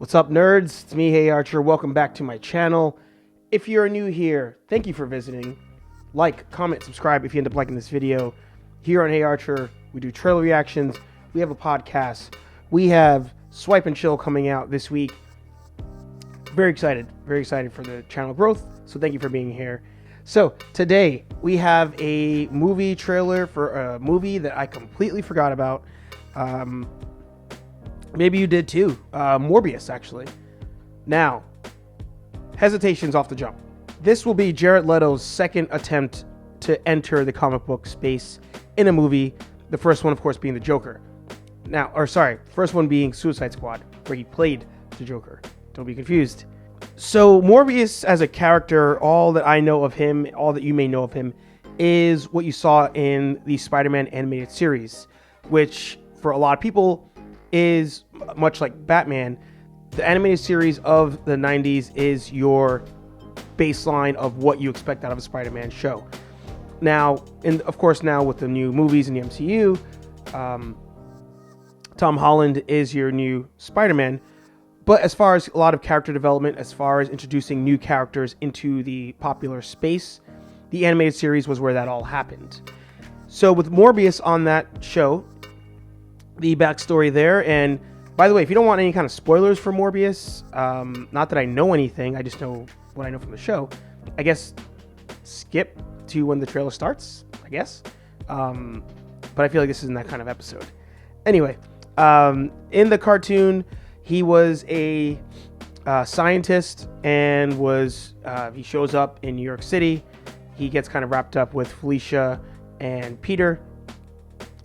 What's up, nerds? It's me, HeyArcher. Welcome back to my channel. If you're new here, thank you for visiting. Like, comment, subscribe if you end up liking this video. Here on HeyArcher, we do trailer reactions. We have a podcast. We have Swipe and Chill coming out this week. Very excited for the channel growth. So thank you for being here. So today we have a movie trailer for a movie that I completely forgot about. Maybe you did too. Morbius, actually. Now, hesitations off the jump. This will be Jared Leto's second attempt to enter the comic book space in a movie. The first one, of course, being the Joker. First one being Suicide Squad, where he played the Joker. Don't be confused. So Morbius as a character, all that I know of him, all that you may know of him, is what you saw in the Spider-Man animated series, which for a lot of people is much like Batman. The animated series of the 90s is your baseline of what you expect out of a Spider-Man show. Now, of course, now with the new movies in the MCU, Tom Holland is your new Spider-Man. But as far as a lot of character development, as far as introducing new characters into the popular space, the animated series was where that all happened. So with Morbius on that show, the backstory there, and by the way, if you don't want any kind of spoilers for Morbius, not that I know anything, I just know what I know from the show, I guess skip to when the trailer starts, I guess. But I feel like this isn't that kind of episode. Anyway, in the cartoon, he was a scientist and he shows up in New York City. He gets kind of wrapped up with Felicia and Peter.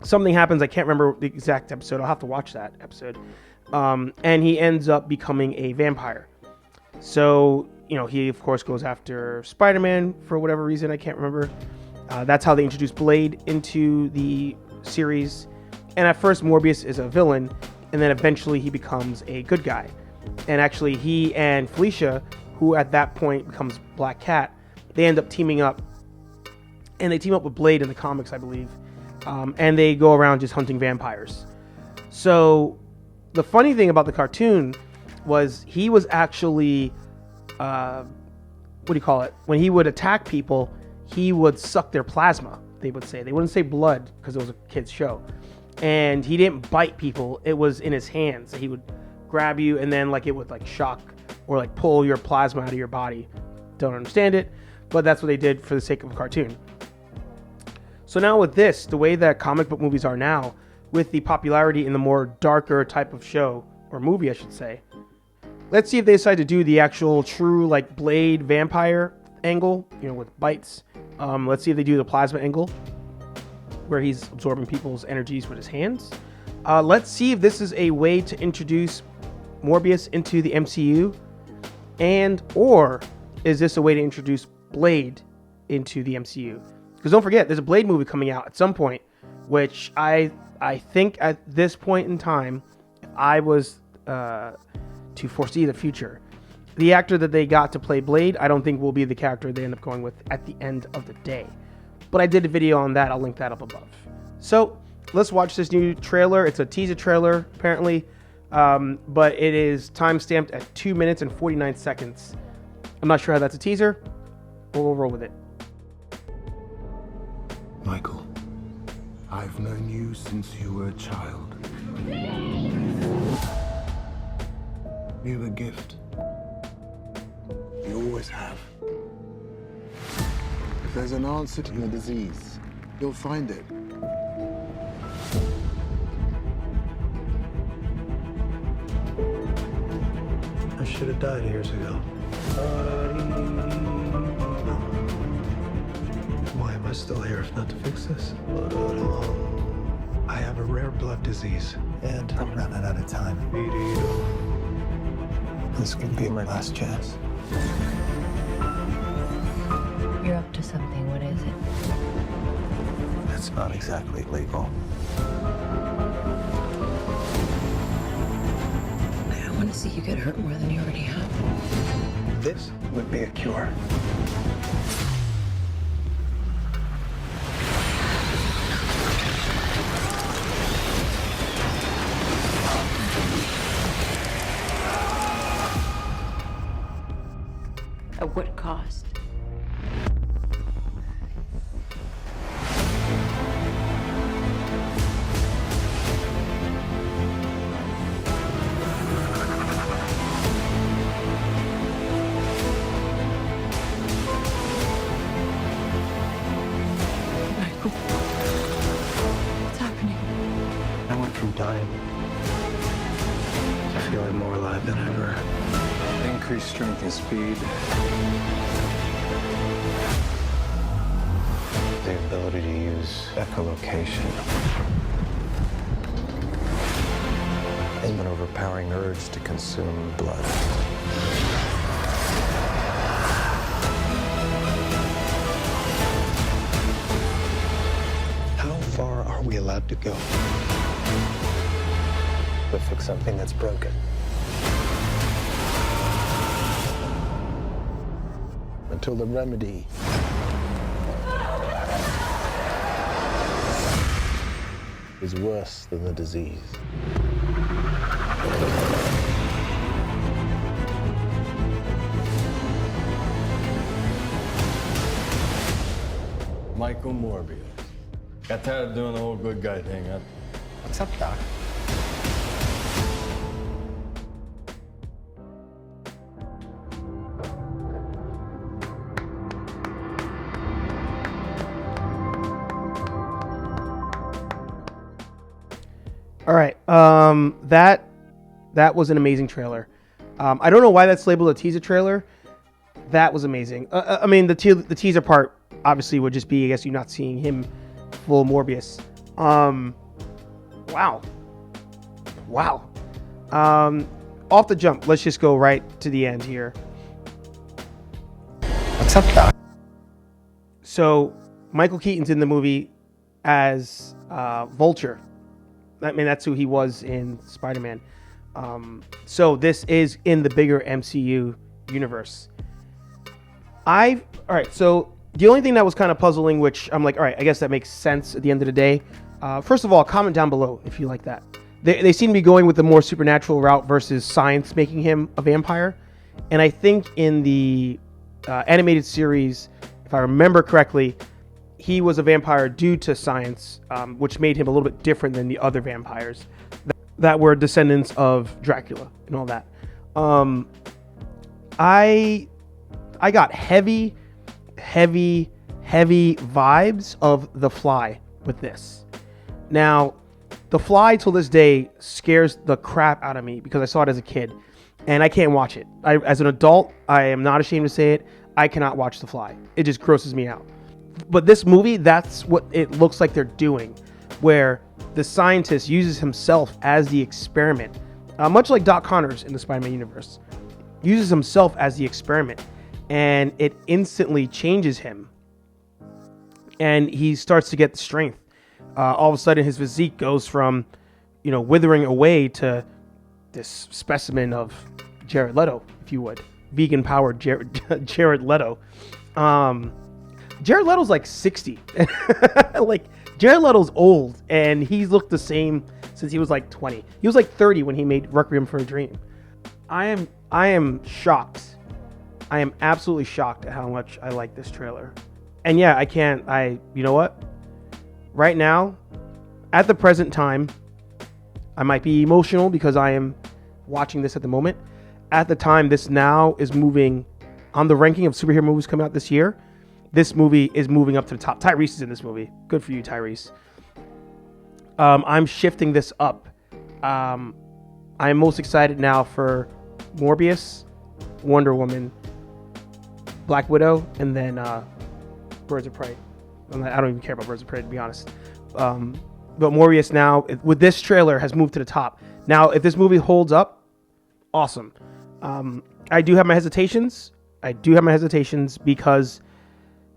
Something happens, I can't remember the exact episode, I'll have to watch that episode. And he ends up becoming a vampire. So, he of course goes after Spider-Man for whatever reason, I can't remember. That's how they introduced Blade into the series. And at first Morbius is a villain, and then eventually he becomes a good guy. And actually he and Felicia, who at that point becomes Black Cat, they end up teaming up. And they team up with Blade in the comics, I believe. And they go around just hunting vampires. So the funny thing about the cartoon was he was actually, when he would attack people, he would suck their plasma, they would say. They wouldn't say blood because it was a kid's show. And he didn't bite people. It was in his hands. He would grab you and then it would shock or pull your plasma out of your body. Don't understand it, but that's what they did for the sake of a cartoon. So now with this, the way that comic book movies are now, with the popularity in the more darker type of show, or movie I should say, let's see if they decide to do the actual true Blade vampire angle, with bites. Let's see if they do the plasma angle, where he's absorbing people's energies with his hands. Let's see if this is a way to introduce Morbius into the MCU, or is this a way to introduce Blade into the MCU? Because don't forget, there's a Blade movie coming out at some point, which I think at this point in time, if I was to foresee the future, the actor that they got to play Blade, I don't think will be the character they end up going with at the end of the day. But I did a video on that. I'll link that up above. So let's watch this new trailer. It's a teaser trailer, apparently, but it is time-stamped at 2 minutes and 49 seconds. I'm not sure how that's a teaser. We'll roll with it. Michael, I've known you since you were a child. You're a gift. You always have. If there's an answer to your disease, you'll find it. I should have died years ago. Why am I still here if not to fix this? I have a rare blood disease, and I'm running out of time. This could be my last chance. You're up to something. What is it? That's not exactly legal. I don't want to see you get hurt more than you already have. This would be a cure. At what cost? Michael, what's happening? I went from dying to feeling more alive than ever. Increased strength and speed. The ability to use echolocation. And an overpowering urge to consume blood. How far are we allowed to go? To fix something that's broken. Until the remedy is worse than the disease. Michael Morbius. Got tired of doing the whole good guy thing, huh? What's up, Doc? All right. That was an amazing trailer. I don't know why that's labeled a teaser trailer. That was amazing. I mean, the teaser part obviously would just be, I guess, you not seeing him full Morbius. Wow. Off the jump, let's just go right to the end here. What's up, Doc? So, Michael Keaton's in the movie as Vulture. I mean, that's who he was in Spider-Man. So this is in the bigger MCU universe. All right, so the only thing that was kind of puzzling, which I'm like, all right, I guess that makes sense at the end of the day. First of all, comment down below if you like that. They seem to be going with the more supernatural route versus science making him a vampire. And I think in the animated series, if I remember correctly, he was a vampire due to science, which made him a little bit different than the other vampires that were descendants of Dracula and all that. I got heavy vibes of The Fly with this. Now, The Fly till this day scares the crap out of me because I saw it as a kid and I can't watch it. As an adult, I am not ashamed to say it, I cannot watch The Fly. It just grosses me out. But this movie, that's what it looks like they're doing, where the scientist uses himself as the experiment, much like Doc Connors in the Spider-Man universe, uses himself as the experiment, and it instantly changes him, and he starts to get the strength. All of a sudden, his physique goes from, withering away to this specimen of Jared Leto, if you would, vegan-powered Jared Leto. Jared Leto's like 60. Like, Jared Leto's old, and he's looked the same since he was like 20. He was like 30 when he made Requiem for a Dream. I am shocked. I am absolutely shocked at how much I like this trailer. And yeah, you know what? Right now, at the present time, I might be emotional because I am watching this at the moment. At the time, this now is moving on the ranking of superhero movies coming out this year. This movie is moving up to the top. Tyrese is in this movie. Good for you, Tyrese. I'm shifting this up. I'm most excited now for Morbius, Wonder Woman, Black Widow, and then Birds of Prey. I don't even care about Birds of Prey, to be honest. But Morbius now, with this trailer, has moved to the top. Now, if this movie holds up, awesome. I do have my hesitations. Because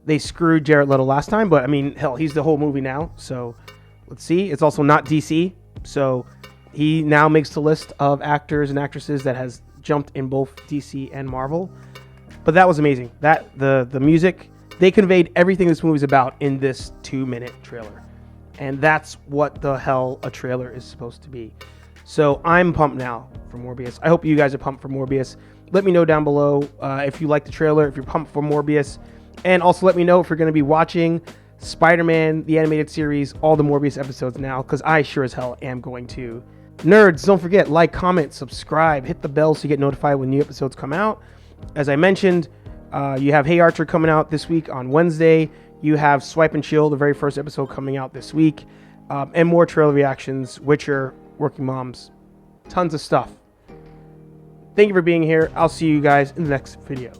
they screwed Jared Leto last time, but I mean, hell, he's the whole movie now. So let's see. It's also not DC, so he now makes the list of actors and actresses that has jumped in both DC and Marvel. But that was amazing. That the music, they conveyed everything this movie's about in this 2-minute trailer, and that's what the hell a trailer is supposed to be. So I'm pumped now for Morbius. I hope you guys are pumped for Morbius. Let me know down below if you like the trailer, if you're pumped for Morbius. And also let me know if you're going to be watching Spider-Man, the animated series, all the Morbius episodes now, because I sure as hell am going to. Nerds, don't forget, like, comment, subscribe, hit the bell so you get notified when new episodes come out. As I mentioned, you have HeyArcher coming out this week on Wednesday. You have Swipe and Chill, the very first episode, coming out this week. And more trailer reactions, Witcher, Working Moms, tons of stuff. Thank you for being here. I'll see you guys in the next video.